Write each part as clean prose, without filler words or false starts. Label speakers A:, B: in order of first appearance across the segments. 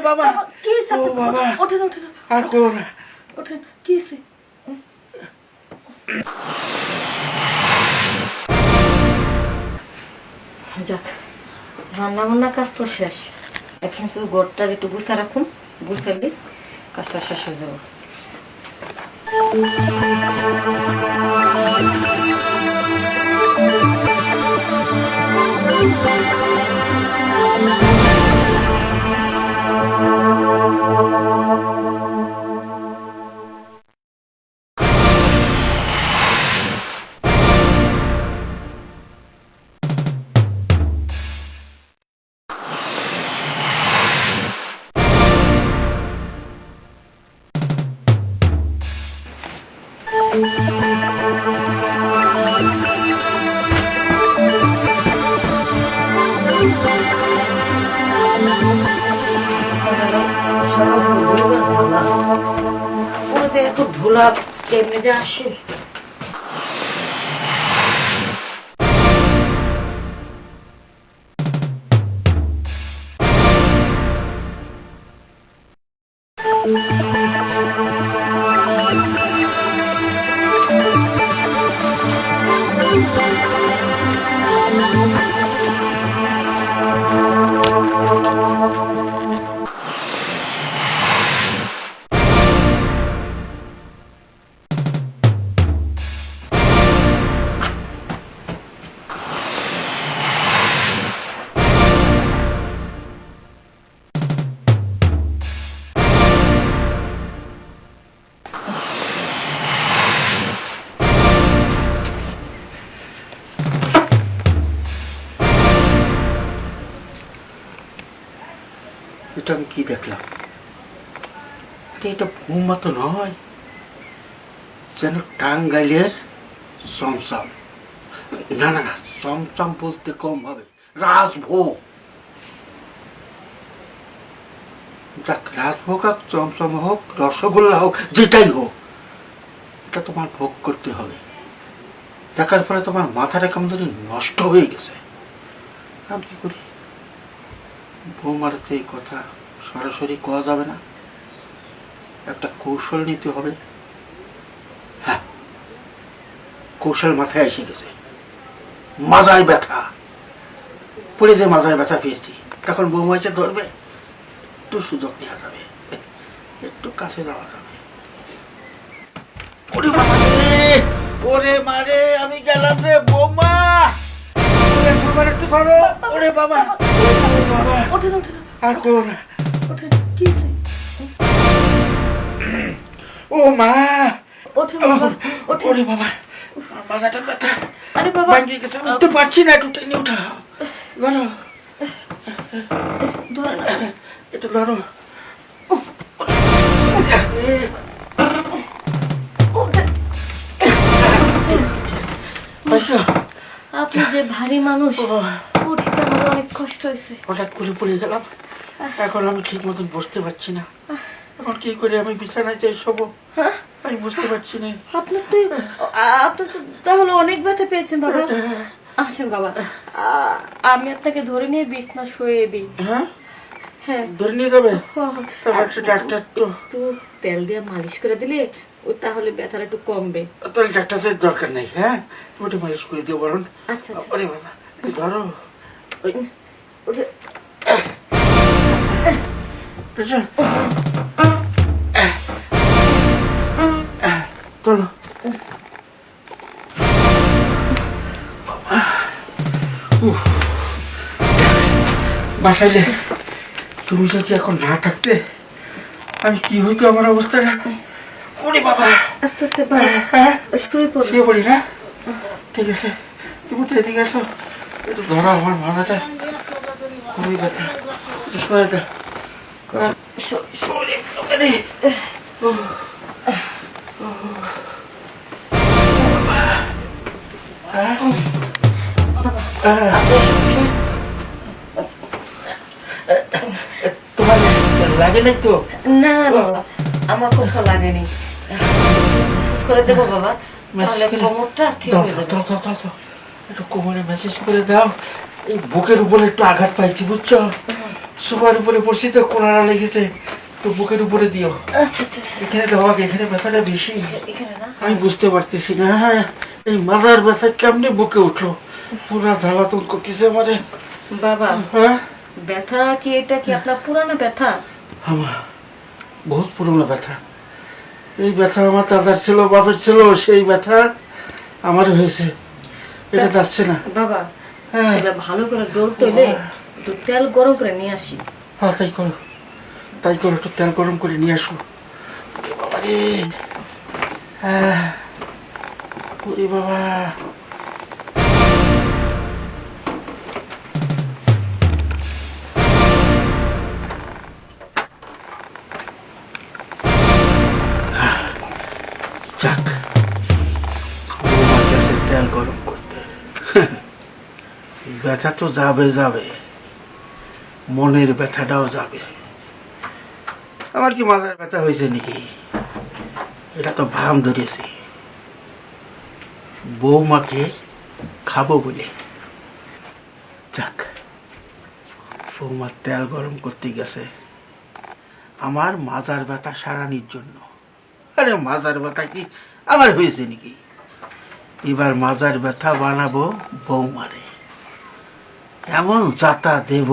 A: বাবা
B: কি হইছে?
A: ও বাবা
B: ওঠেন ওঠেন
A: আর করো না।
B: ওঠেন, কি হইছে? যাক, রান্না বান্না কাজ তো শেষ। এখন শুধু ঘরটার একটু গুছা রাখুন, গুছালে কাজটা শেষ হয়ে যাবে। এত ধুলা কেমনে যে আসে?
A: এটা আমি কি দেখলাম? এটা ভূমা তো নয়, যেন টাঙ্গাইলের চমচম। না না না, চমচম বলতে কম হবে, রাজভোগ। যাক, রাজভোগ হোক, চমচম হোক, রসগোল্লা হোক, যেটাই হোক, এটা তোমার ভোগ করতে হবে। দেখার পরে তোমার মাথাটা কেমন ধরে নষ্ট হয়ে গেছে। আমি কি করি? বৌমার তো এই কথা সরাসরি কোয়া যাবে না, একটা কৌশল নিতে হবে। হ্যাঁ, কৌশল মাথায় এসে গেছে। মাজায় ব্যথা পড়ে, যে মাজায় ব্যথা পেয়েছি, তখন বৌমা এসে ধরবে, একটু সুযোগ নেওয়া যাবে, একটু কাছে যাওয়া যাবে। ওরে বাবা রে, ওরে মারে, আমি গেলাম রে বৌমা। সবার একটু ধরো। ওরে বাবা, বাবা
B: ওঠেন ওঠেন
A: আর করো না।
B: ওঠেন, কি হইছে?
A: ও মা,
B: ওঠেন বাবা, ওঠেন।
A: ওরে বাবা, মাথাটা ব্যথা,
B: আরে বাবা,
A: ভাঙিয়ে গেছে, উঠতে পারছি না, একটু টেনে উঠা। ধরো,
B: ধরে না,
A: একটু ধরো।
B: ওঠেন।
A: পাইছো?
B: আপনি যে ভারী মানুষ, উঠতে আমার অনেক কষ্ট হয়েছে।
A: হঠাৎ করে পড়ে গেলাম, এখন আমি ঠিক মতন বসতে পারছি না। এখন কি করে আমি বিছানায় যাই শোবো, আমি বুঝতে পারছি না।
B: আপনার তো তাহলে অনেক ব্যথা পেয়েছেন বাবা। আসেন বাবা, আমি আপনাকে ধরে নিয়ে বিছনা শুয়ে দিই।
A: হ্যাঁ
B: হ্যাঁ,
A: ধরে নিয়ে যাবে? তারপর ডাক্তার তো
B: একটু তেল দিয়ে মালিশ করে দিলে ও তাহলে ব্যথাটা একটু কমবে।
A: তাহলে ডাক্তারের দরকার নেই। হ্যাঁ, তুমি একটু মালিশ করে দিও বরং।
B: আচ্ছা আচ্ছা।
A: আরে বাবা, ধরো। চলো। বাসাইলে তুমি যদি এখন না থাকতে, আমি কি হইতো আমার অবস্থাটা। ওরে বাবা,
B: আস্তে আস্তে শুয়ে পড়ো।
A: শুয়ে পড়ি না? ঠিক আছে, তুমি তো এদিকে আসো, একটু ধরো আমার মাথাটা, খুবই ব্যথা, একটু শুয়ে দাও। তোমার লাগে নাই তো?
B: না বাবা, আমার কোথাও লাগেনি। মেসেজ করে দেবো বাবা, তাহলে কোমরটা ঠিক হয়ে যাবে।
A: একটু কোমরে মেসেজ করে দাও। এই বুকের উপরে একটু আঘাত পাইছি, বুঝছো? সোফার উপরে পড়ছি তো কোনারা লেগেছে, তো বুকের উপরে দিও।
B: আচ্ছা আচ্ছা আচ্ছা।
A: এখানে দেওয়া, এখানে ব্যথাটা বেশি।
B: এখানে না?
A: আমি বুঝতে পারতেছি না, হ্যাঁ এই মাথার ব্যথা কেমনে বুকে উঠলো, পুরা জ্বালাতন করতেছে আমারে।
B: বাবা,
A: হ্যাঁ
B: ব্যথা কি এটা কি আপনার পুরানো ব্যথা?
A: আমার বহুত পুরনো ব্যথা। এই ব্যথা আমার দাদার ছিল, বাপের ছিল, সেই ব্যথা আমার হয়েছে, এটা যাচ্ছে না।
B: বাবা,
A: হ্যাঁ
B: তাহলে ভালো করে ডোল তৈলে একটু তেল গরম করে নিয়ে আসি।
A: হ্যাঁ তাই করো, তাই করো, একটু তেল গরম করে নিয়ে আসো। বাবা রে, হ্যাঁ ওরে বাবা। যাক, বৌমা গেছে তেল গরম করতে। ব্যথা তো যাবে যাবে, মনের ব্যথাটাও যাবে। আমার কি মাথার ব্যথা হয়েছে নাকি? এটা তো ভাম ধরেছি বৌমাকে খাবো বলে। যাক, বৌমা তেল গরম করতে গেছে আমার মাজার ব্যথা সারানির জন্য। আরে মাজার ব্যথা কি আমার হয়েছে নাকি? এবার মাজার ব্যথা বানাবো বৌমারে, এমন যাতা দেব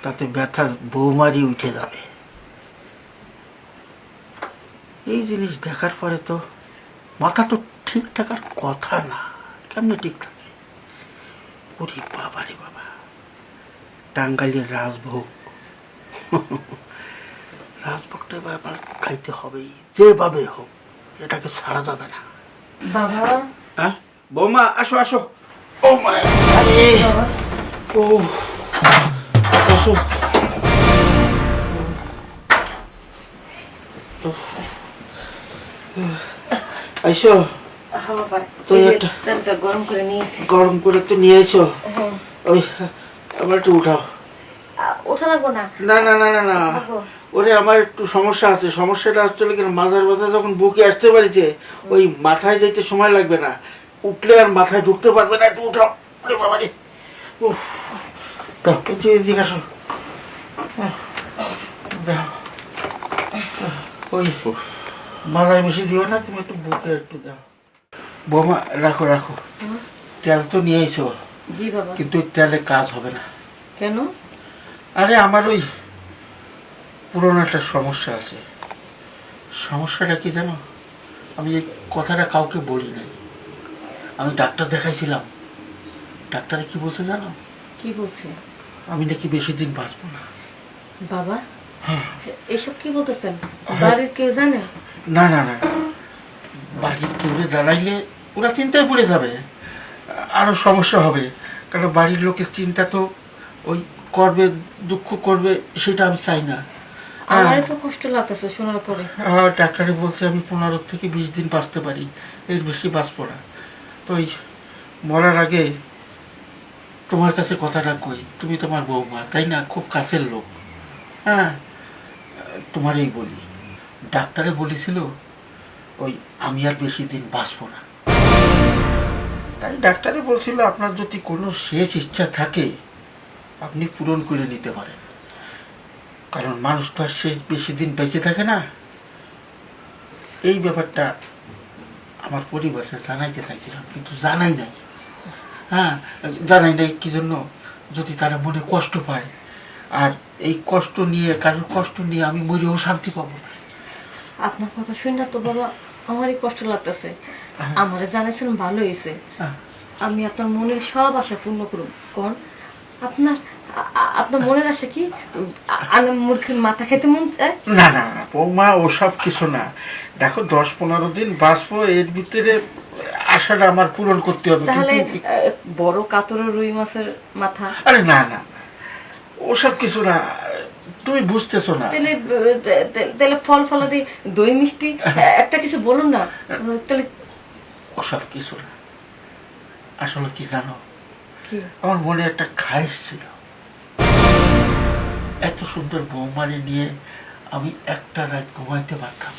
A: তাতে ব্যথা বৌমারই উঠে যাবে। এই জিনিস দেখার পরে তো মাথা তো ঠিক থাকার কথা না, কেমনে ঠিক থাকে? ওরে বাবা রে বাবা, টাঙ্গাইলের রাজভোগ, রাজভোগটা এবার আমার খাইতে হবেই, যেভাবে হোক, এটাকে ছাড়া যাবে না।
B: বাবা,
A: হ্যাঁ বৌমা, আসো আসো। ও মা, আরে ও, আসো। আইসো,
B: হ্যাঁ বাবা,
A: তো
B: এই যে
A: একটা
B: তেলটা গরম করে নিয়েছি।
A: গরম করে তো নিয়ে এসো।
B: হ্যাঁ।
A: ওই আমার একটু উঠাও।
B: ওঠা লাগবো না।
A: না না না না না,
B: বাবু।
A: ওরে আমার একটু সমস্যা আছে। সমস্যাটা আসলে কেন, মাথার ব্যথা যখন বুকে আসতে পারিছে, ওই মাথায় যাইতে সময় লাগবে না, উঠলে আর মাথায় ঢুকতে পারবে না। একটু উঠাও। ওরে বাবা রে, উফ, দাও এদিকে আসো। দাও, ওই মাথায় বেশি দিও না, তুমি একটু বুকে একটু দাও। বৌমা রাখো রাখো, তেল তো নিয়ে এসো,
B: জি বাবা।
A: কিন্তু ওই তেলে কাজ হবে না।
B: কেন?
A: আরে আমার ওই পুরনো একটা সমস্যা আছে। সমস্যাটা কি জানো? আমি এই কথাটা কাউকে বলি নাই। আমি ডাক্তার দেখাইছিলাম, ডাক্তারে কি বলছে জানো?
B: কি বলছে?
A: আমি নাকি বেশি দিন বাঁচবো না।
B: বাবা,
A: হ্যাঁ।
B: এসব কি বলতেছেন? বাড়ির কেউ জানে?
A: না না না, বাড়ির কেউ জানাইলে ওরা চিন্তায় পড়ে যাবে, আরো সমস্যা হবে। কারণ বাড়ির লোকের চিন্তা তো ওই করবে, দুঃখ করবে, সেটা আমি চাই না।
B: আমারই তো কষ্ট লাগতেছে শোনার পরে।
A: ডাক্তারে বলছে আমি 15 থেকে 20 দিন বাঁচতে পারি, এর বেশি বাঁচবো না। তো ওই মরার আগে তোমার কাছে কথাটা কই, তুমি তোমার বৌমা তাই না, খুব কাছের লোক। হ্যাঁ, তোমারই বলি, ডাক্তারে বলেছিল ওই আমি আর বেশি দিন বাঁচবো না। তাই ডাক্তারে বলছিল আপনার যদি কোনো শেষ ইচ্ছা থাকে আপনি পূরণ করে নিতে পারেন, কারণ মানুষ তো আর শেষ বেশি দিন বেঁচে থাকে না। এই ব্যাপারটা আমার পরিবারকে জানাইতে চাইছিলাম, কিন্তু জানাই নাই। হ্যাঁ, জানাই নাই কি জন্য? যদি তারা মনে কষ্ট পায়, আর এই কষ্ট নিয়ে, কারোর কষ্ট নিয়ে আমি মরেও শান্তি পাবো না।
B: আপনার কথা শুনে তো বাবা আমারই কষ্ট লাগতেছে। আমারে জানাইছিলেন ভালো হয়েছে। আমি আপনার মনের সব আশা পূর্ণ করুন। কোন আপনার আপনার মনের আশা কি মুরগির মাথা খেতে মন চায়?
A: না না না বৌমা, ওসব কিছু না। দেখো 10-15 দিন বাঁচবো, এর ভিতরে আশাটা আমার পূরণ করতে হবে।
B: তাহলে
A: কিন্তু
B: বড় কাতরের রুই মাছের মাথা?
A: আরে না না, ওসব কিছু না, তুমি বুঝতেছো না।
B: তাহলে তাহলে ফল ফলাদি দই মিষ্টি একটা কিছু বলুন না। তাহলে
A: ওসব কিছু না। আসলে কি জানো,
B: কি?
A: আমার মনে একটা খায়েশ ছিল, এত সুন্দর বৌমারি নিয়ে আমি একটা রাত ঘুমাইতে পারতাম,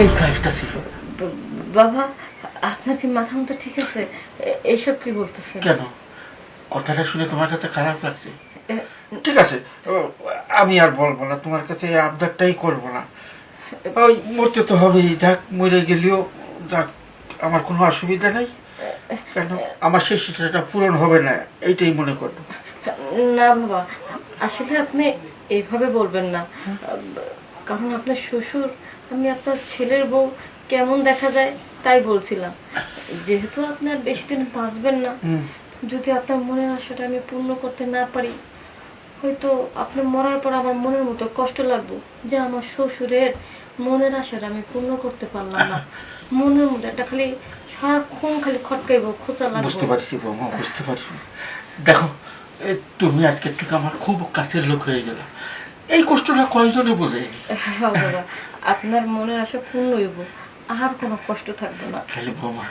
A: এই খায়েশটা ছিল।
B: বাবা, আপনার কি মাথা মতো ঠিক আছে? এইসব কি বলতেছেন?
A: কেন, কথাটা শুনে তোমার কাছে খারাপ লাগছে? ঠিক আছে, আমি আর বলবো না তোমার কাছে, এই আবদারটাই করবো না। ওই মরতে তো হবেই, যাক মরে গেলেও যাক, আমার কোনো অসুবিধা নেই। কেন আমার শেষ ইচ্ছাটা পূরণ হবে না এইটাই মনে করবো।
B: না বাবা, আসলে আপনি এইভাবে বলবেন না। কারণ আপনার শ্বশুর, আমি আপনার ছেলের বউ কেমন দেখা যায় তাই বলছিলাম। যেহেতু আপনার বেশি দিন বাঁচবেন না, যদি আপনার মনের আশাটা আমি পূর্ণ করতে না পারি, হয়তো আপনি মরার পর আমার মনের মতো কষ্ট লাগবে যে আমার শ্বশুরের মনের আশাটা আমি পূর্ণ করতে পারলাম না। মনের মধ্যে একটা খালি সারাক্ষণ খালি খটকাইব, খোঁচা লাগবে।
A: বুঝতে পারছি বৌমা, বুঝতে পারছি। দেখো, তুমি আজকে থেকে আমার খুব কাছের লোক হয়ে গেল। এই কষ্টটা কয়জনে বোঝে?
B: হ্যাঁ বাবা, আপনার মনের আশা পূর্ণ হইব, আর কোনো কষ্ট থাকবে না।
A: তাহলে বৌমা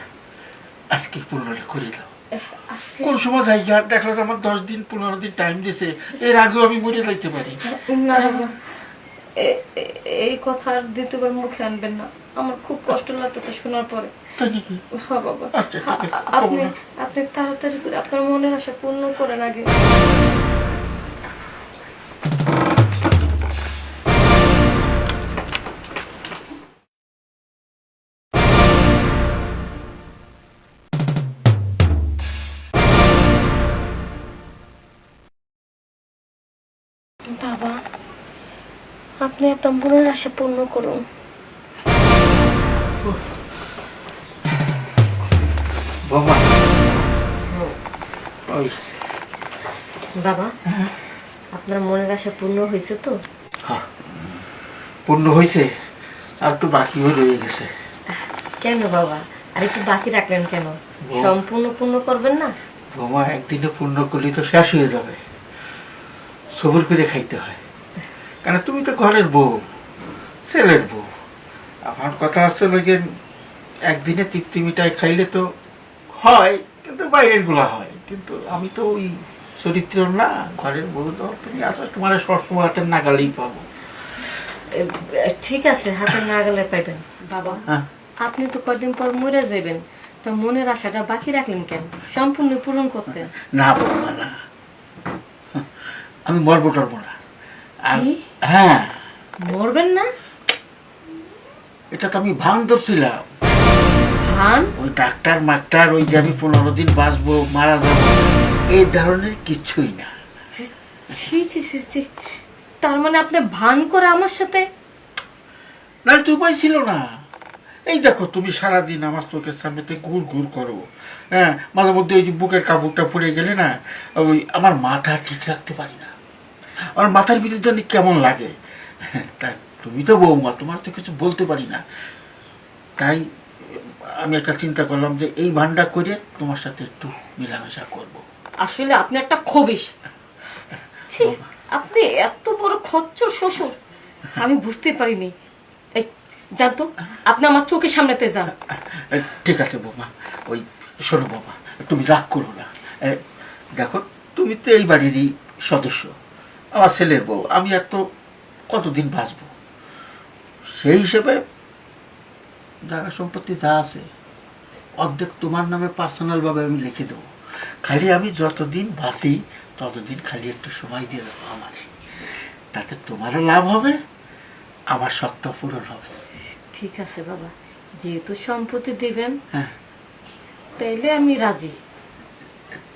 A: আজকে পূর্ণটা করে দাও।
B: আজকে
A: কোন সময় যাই আর দেখলো যে আমার 10 দিন 15 দিন টাইম দিছে, এর আগেও আমি মরে যাইতে পারি।
B: না বাবা, এই কথা আর দ্বিতীয়বার মুখে আনবেন না। আমার খুব কষ্ট লাগতেছে শোনার পরে।
A: তাই নাকি?
B: হ্যাঁ বাবা,
A: আচ্ছা, ঠিক আছে,
B: আপনি
A: বৌমা।
B: আপনি তাড়াতাড়ি করে আপনার মনের আশা পূর্ণ করেন আগে। বাবা, আপনি আপনার মনের আশা পূর্ণ করুন।
A: বৌমা ওই
B: বাবা, আপনার মনের আশা পূর্ণ হয়েছে তো?
A: হ্যাঁ, পূর্ণ হয়েছে, আর একটু বাকিও রয়ে গেছে।
B: কেন বাবা, আর একটু বাকি রাখলেন কেন? সম্পূর্ণ পূর্ণ করবেন না?
A: বৌমা একদিনে পূর্ণ করলে তো শেষ হয়ে যাবে, সবুর করে খাইতে হয়। কেন তুমি তো ঘরের বউ, ছেলের বউ। আমার কথা হচ্ছে লোকে একদিনে তৃপ্তি মিটাই খাইলে তো হয়, কিন্তু বাইরের গুলা হয়। কিন্তু আমি তো ওই চরিত্র না, ঘরের বউ তো তুমি আসো, তোমার সবসময় হাতের নাগালেই পাবো।
B: ঠিক আছে, হাতের নাগালে পাইবেন। বাবা,
A: হ্যাঁ।
B: আপনি তো কয়েকদিন পর মরে যাবেন, তো মনের আশাটা বাকি রাখলেন কেন? সম্পূর্ণ পূরণ করতে।
A: না বৌমা না, আমি মরবো টরবো না।
B: কি?
A: হ্যাঁ,
B: মরবেন না?
A: এটা তো আমি ভান ধরছিলাম।
B: ভান?
A: ওই ডাক্তার মাক্তার ওই যে আমি 15 দিন বাঁচবো মারা যাবো এই ধরনের কিছুই না।
B: ছি ছি ছি ছি, তার মানে আপনি ভান করে আমার সাথে?
A: না তো উপায় ছিল না। এই দেখো তুমি সারাদিন আমার চোখের সামনেতে ঘুর ঘুর করো। হ্যাঁ, মাঝে মধ্যে ওই যে বুকের কাপড়টা পরে গেলে না, ওই আমার মাথা ঠিক রাখতে পারি না। আমার মাথার ভিতরে জানি কেমন লাগে। তা তুমি তো বৌমা, তোমার তো কিছু বলতে পারি না। তাই আমি একটা চিন্তা করলাম যে এই ভান্ডা করে তোমার সাথে একটু মেলামেশা করব।
B: আসলে আপনি একটা খবিশ। ছি, আপনি এত বড় খচ্চর শ্বশুর আমি বুঝতে পারিনি। এই জানতো, আপনি আমার চোখের সামনেতে যান।
A: ঠিক আছে বৌমা, ওই শোনো বাবা, তুমি রাগ করো না। দেখো, তুমি তো এই বাড়িরই সদস্য, আমার ছেলের বউ। আমি আর তো কতদিন বাঁচবো, সেই হিসেবে জায়গা সম্পত্তি যা আছে অর্ধেক তোমার নামে পার্সোনাল ভাবে আমি লিখে দেবো। খালি আমি যতদিন বাঁচি ততদিন খালি একটু সময় দিয়ে দেবো আমারে, তাতে তোমারও লাভ হবে, আমার শখটা পূরণ হবে।
B: ঠিক আছে বাবা, যেহেতু সম্পত্তি দিবেন,
A: হ্যাঁ
B: তাইলে আমি রাজি।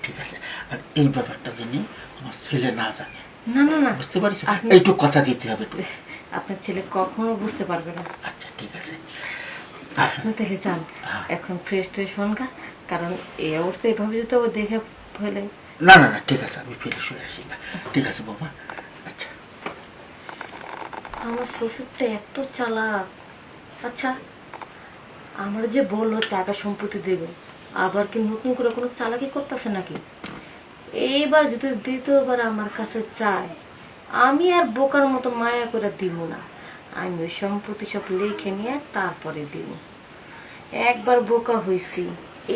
A: ঠিক আছে, আর এই ব্যাপারটা জানি আমার ছেলে না জানে।
B: না না না,
A: বুঝতে পারছো?
B: আপনি-
A: এইটু কথা দিতে হবে তো।
B: আপনার ছেলে কখনো বুঝতে পারবে না।
A: আচ্ছা ঠিক আছে।
B: আপনি তাহলে যান, এখন ফ্রেশ ট্রেশ হন গা, কারণ এই অবস্থা এভাবে যদি ও দেখে ফেলে।
A: না না না, ঠিক আছে, আমি ফিরে শুয়ে আসি না। ঠিক আছে বাবা। আচ্ছা,
B: আমার শ্বশুরটা এত চালাক। আচ্ছা, আমার যে বললো জায়গা সম্পত্তি দেবে, আবার কি নতুন করে কোনো চালাকি করতেছে নাকি? এইবার যদি দ্বিতীয়বার আমার কাছে চায়, আমি আর বোকার মতো মায়া করে দিব না। আমি ওই সম্পত্তি সব লিখে নিয়ে তারপরে দিব। একবার বোকা হয়েছি,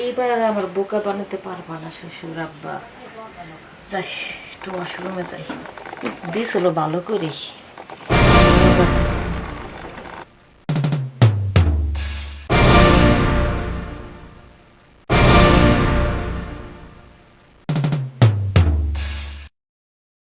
B: এইবার আর আমার বোকা বানাতে পারবা না শ্বশুর আব্বা। যাই, একটু ওয়াশরুমে যাই, দিস হলো ভালো করেই।